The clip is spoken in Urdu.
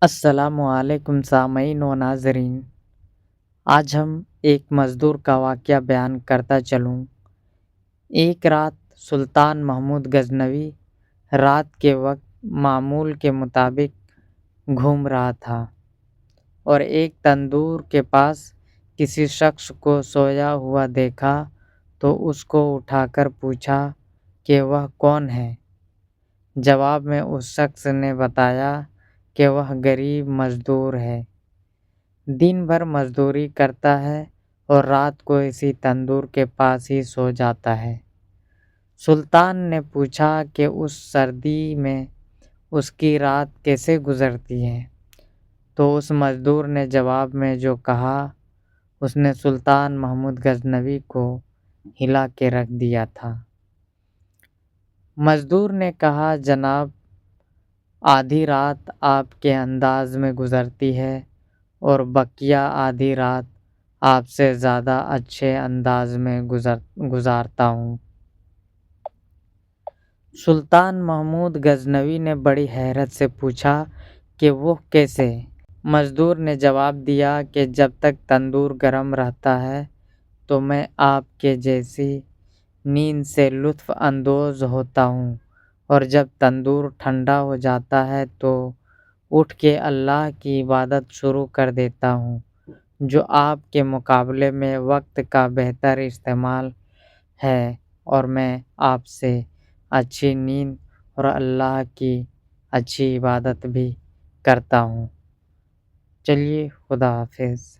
السلام علیکم سامعین و ناظرین، آج ہم ایک مزدور کا واقعہ بیان کرتا چلوں۔ ایک رات سلطان محمود غزنوی رات کے وقت معمول کے مطابق گھوم رہا تھا اور ایک تندور کے پاس کسی شخص کو سویا ہوا دیکھا تو اس کو اٹھا کر پوچھا کہ وہ کون ہے۔ جواب میں اس شخص نے بتایا کہ وہ غریب مزدور ہے، دن بھر مزدوری کرتا ہے اور رات کو اسی تندور کے پاس ہی سو جاتا ہے۔ سلطان نے پوچھا کہ اس سردی میں اس کی رات کیسے گزرتی ہے، تو اس مزدور نے جواب میں جو کہا اس نے سلطان محمود غزنوی کو ہلا کے رکھ دیا تھا۔ مزدور نے کہا، جناب، آدھی رات آپ کے انداز میں گزرتی ہے اور بقیہ آدھی رات آپ سے زیادہ اچھے انداز میں گزارتا ہوں۔ سلطان محمود غزنوی نے بڑی حیرت سے پوچھا کہ وہ کیسے؟ مزدور نے جواب دیا کہ جب تک تندور گرم رہتا ہے تو میں آپ کے جیسی نیند سے لطف اندوز ہوتا ہوں، اور جب تندور ٹھنڈا ہو جاتا ہے تو اٹھ کے اللہ کی عبادت شروع کر دیتا ہوں، جو آپ کے مقابلے میں وقت کا بہتر استعمال ہے، اور میں آپ سے اچھی نیند اور اللہ کی اچھی عبادت بھی کرتا ہوں۔ چلیے، خدا حافظ۔